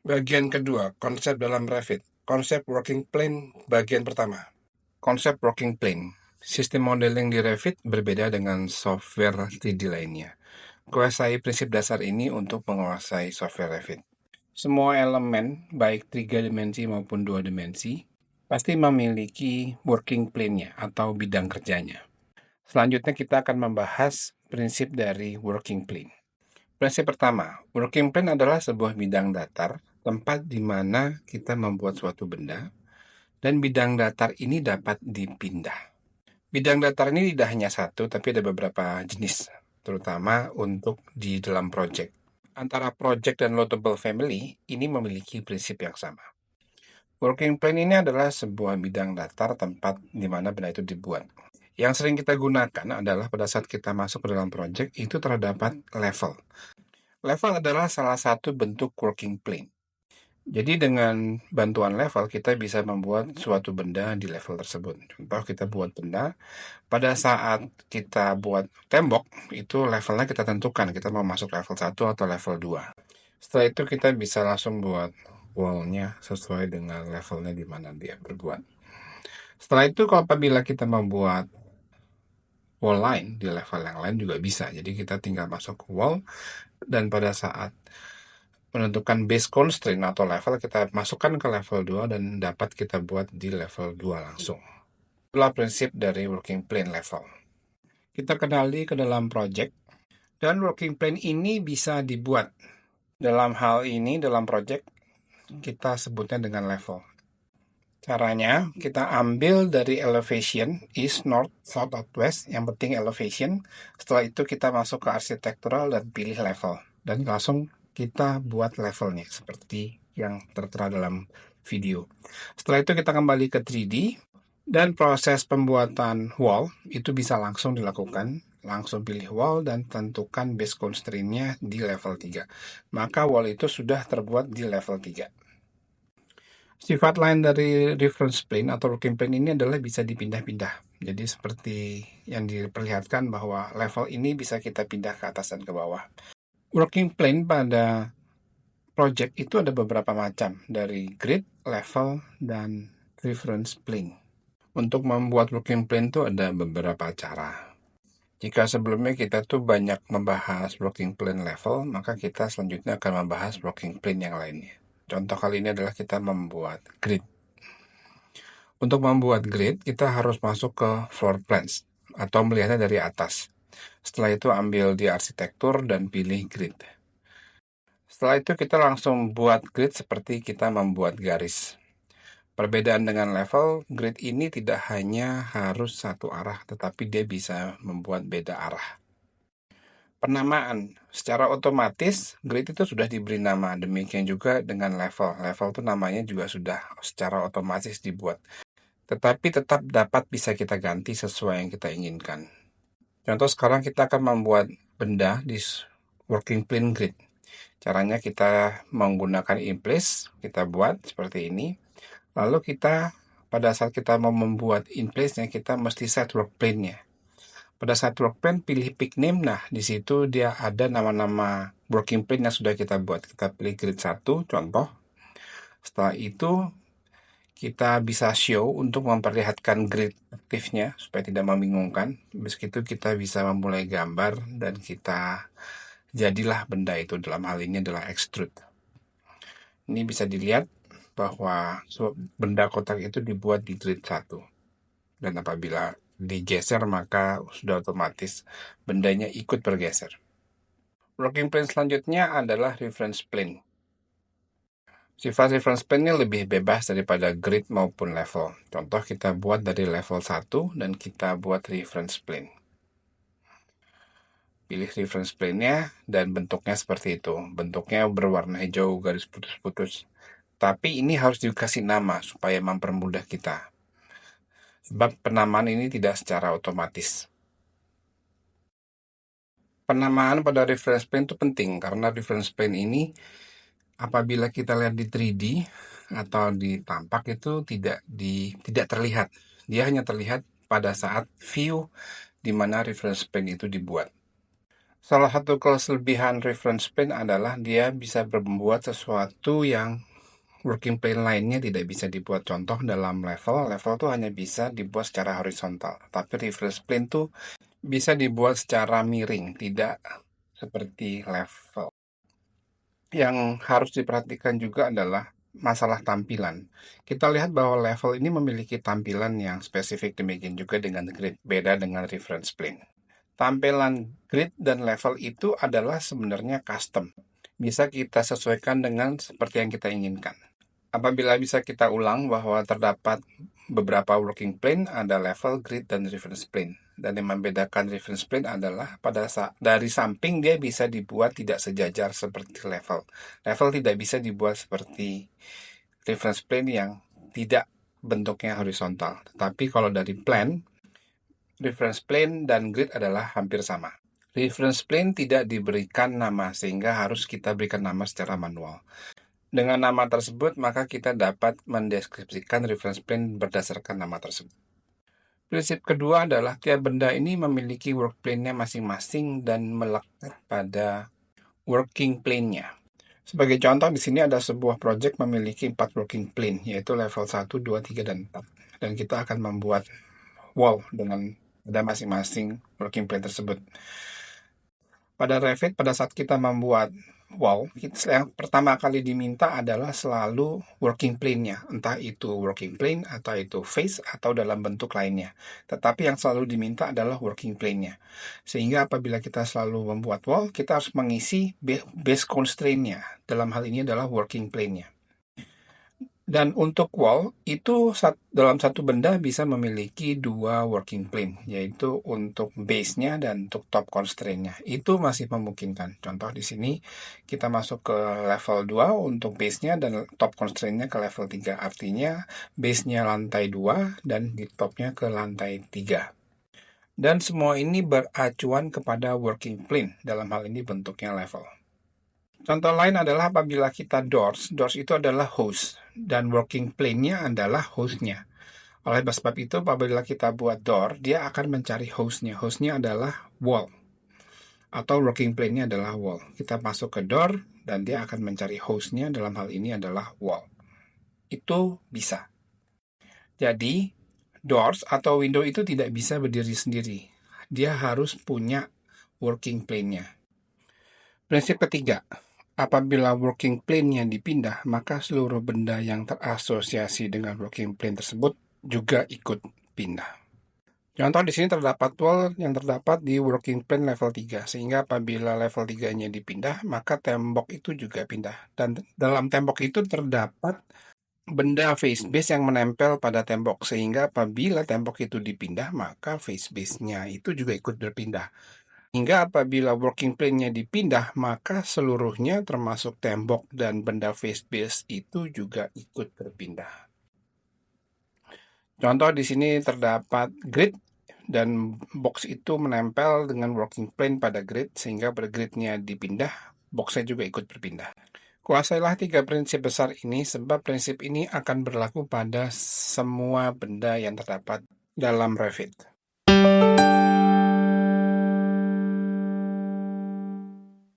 Bagian kedua, konsep dalam Revit. Konsep working plane bagian pertama. Konsep working plane. Sistem modeling di Revit berbeda dengan software 3D lainnya. Kuasai prinsip dasar ini untuk menguasai software Revit. Semua elemen, baik 3 dimensi maupun 2 dimensi, pasti memiliki working plane-nya atau bidang kerjanya. Selanjutnya kita akan membahas prinsip dari working plane. Prinsip pertama, working plane adalah sebuah bidang datar, tempat di mana kita membuat suatu benda, dan bidang datar ini dapat dipindah. Bidang datar ini tidak hanya satu, tapi ada beberapa jenis, terutama untuk di dalam project. Antara project dan loadable family, ini memiliki prinsip yang sama. Working plane ini adalah sebuah bidang datar tempat di mana benda itu dibuat. Yang sering kita gunakan adalah pada saat kita masuk ke dalam project, itu terdapat level. Level adalah salah satu bentuk working plane. Jadi dengan bantuan level kita bisa membuat suatu benda di level tersebut. Contoh kita buat benda, pada saat kita buat tembok, itu levelnya kita tentukan, kita mau masuk level 1 atau level 2. Setelah itu kita bisa langsung buat wall-nya sesuai dengan levelnya di mana dia berbuat. Setelah itu apabila kita membuat wall line di level yang lain juga bisa. Jadi kita tinggal masuk ke wall, dan pada saat menentukan base constraint atau level, kita masukkan ke level 2 dan dapat kita buat di level 2 langsung. Itulah prinsip dari working plane level. Kita kenali ke dalam project, dan working plane ini bisa dibuat. Dalam hal ini, dalam project, kita sebutnya dengan level. Caranya, kita ambil dari elevation, east, north, south, atau west, yang penting elevation. Setelah itu kita masuk ke arsitektural dan pilih level. Dan langsung kita buat levelnya, seperti yang tertera dalam video. Setelah itu kita kembali ke 3D, dan proses pembuatan wall itu bisa langsung dilakukan. Langsung pilih wall dan tentukan base constraint-nya di level 3. Maka wall itu sudah terbuat di level 3. Sifat lain dari reference plane atau working plane ini adalah bisa dipindah-pindah. Jadi seperti yang diperlihatkan bahwa level ini bisa kita pindah ke atas dan ke bawah. Working plane pada project itu ada beberapa macam, dari grid, level, dan reference plane. Untuk membuat working plane itu ada beberapa cara. Jika sebelumnya kita tuh banyak membahas working plane level, maka kita selanjutnya akan membahas working plane yang lainnya. Contoh kali ini adalah kita membuat grid. Untuk membuat grid, kita harus masuk ke floor plans atau melihatnya dari atas. Setelah itu ambil di arsitektur dan pilih grid. Setelah itu kita langsung buat grid seperti kita membuat garis. Perbedaan dengan level, grid ini tidak hanya harus satu arah, tetapi dia bisa membuat beda arah. Penamaan, secara otomatis grid itu sudah diberi nama, demikian juga dengan level. Level itu namanya juga sudah secara otomatis dibuat, tetapi tetap dapat bisa kita ganti sesuai yang kita inginkan. Contoh sekarang kita akan membuat benda di working plane grid. Caranya kita menggunakan in place, kita buat seperti ini. Lalu kita pada saat kita mau membuat in place-nya, kita mesti set work plane-nya. Pada saat work plane pilih pick name, nah di situ dia ada nama-nama working plane yang sudah kita buat. Kita pilih grid 1 contoh. Setelah itu kita bisa show untuk memperlihatkan grid aktifnya supaya tidak membingungkan. Habis itu kita bisa memulai gambar dan kita jadilah benda itu, dalam hal ini adalah extrude. Ini bisa dilihat bahwa benda kotak itu dibuat di grid 1. Dan apabila digeser maka sudah otomatis bendanya ikut bergeser. Working plane selanjutnya adalah reference plane. Sifat reference plane ini lebih bebas daripada grid maupun level. Contoh kita buat dari level 1 dan kita buat reference plane. Pilih reference plane-nya dan bentuknya seperti itu. Bentuknya berwarna hijau, garis putus-putus. Tapi ini harus dikasih nama supaya mempermudah kita. Sebab penamaan ini tidak secara otomatis. Penamaan pada reference plane itu penting karena reference plane ini apabila kita lihat di 3D atau di tampak itu tidak terlihat. Dia hanya terlihat pada saat view di mana reference plane itu dibuat. Salah satu kelebihan reference plane adalah dia bisa membuat sesuatu yang working plane lainnya tidak bisa dibuat. Contoh dalam level tuh hanya bisa dibuat secara horizontal, tapi reference plane tuh bisa dibuat secara miring, tidak seperti level. Yang harus diperhatikan juga adalah masalah tampilan. Kita lihat bahwa level ini memiliki tampilan yang spesifik, demikian juga dengan grid, beda dengan reference plane. Tampilan grid dan level itu adalah sebenarnya custom. Bisa kita sesuaikan dengan seperti yang kita inginkan. Apabila bisa kita ulang bahwa terdapat beberapa working plane, ada level, grid, dan reference plane. Dan yang membedakan reference plane adalah dari samping dia bisa dibuat tidak sejajar seperti level. Level tidak bisa dibuat seperti reference plane yang tidak bentuknya horizontal. Tapi kalau dari plane, reference plane dan grid adalah hampir sama. Reference plane tidak diberikan nama sehingga harus kita berikan nama secara manual. Dengan nama tersebut, maka kita dapat mendeskripsikan reference plane berdasarkan nama tersebut. Prinsip kedua adalah tiap benda ini memiliki work plane-nya masing-masing dan melekat pada working plane-nya. Sebagai contoh, di sini ada sebuah project memiliki 4 working plane, yaitu level 1, 2, 3, dan 4. Dan kita akan membuat wall dengan pada masing-masing working plane tersebut. Pada Revit, pada saat kita membuat wall, yang pertama kali diminta adalah selalu working plane-nya, entah itu working plane, atau itu face, atau dalam bentuk lainnya. Tetapi yang selalu diminta adalah working plane-nya. Sehingga apabila kita selalu membuat wall, kita harus mengisi base constraint-nya. Dalam hal ini adalah working plane-nya. Dan untuk wall, itu dalam satu benda bisa memiliki 2 working plane, yaitu untuk base-nya dan untuk top constraint-nya. Itu masih memungkinkan. Contoh di sini, kita masuk ke level 2 untuk base-nya dan top constraint-nya ke level 3. Artinya, base-nya lantai 2 dan di top-nya ke lantai 3. Dan semua ini beracuan kepada working plane, dalam hal ini bentuknya level. Contoh lain adalah apabila kita doors itu adalah host, dan working plane-nya adalah host-nya. Oleh sebab itu, apabila kita buat door, dia akan mencari host-nya. Host-nya adalah wall, atau working plane-nya adalah wall. Kita masuk ke door, dan dia akan mencari host-nya, dalam hal ini adalah wall. Itu bisa. Jadi, doors atau window itu tidak bisa berdiri sendiri. Dia harus punya working plane-nya. Prinsip ketiga, apabila working plane-nya dipindah, maka seluruh benda yang terasosiasi dengan working plane tersebut juga ikut pindah. Contoh di sini terdapat wall yang terdapat di working plane level 3, sehingga apabila level 3-nya dipindah, maka tembok itu juga pindah. Dan dalam tembok itu terdapat benda face base yang menempel pada tembok, sehingga apabila tembok itu dipindah, maka face base-nya itu juga ikut berpindah. Hingga apabila working plane-nya dipindah, maka seluruhnya termasuk tembok dan benda face base itu juga ikut berpindah. Contoh di sini terdapat grid dan box itu menempel dengan working plane pada grid, sehingga gridnya dipindah, boxnya juga ikut berpindah. Kuasailah 3 prinsip besar ini, sebab prinsip ini akan berlaku pada semua benda yang terdapat dalam Revit.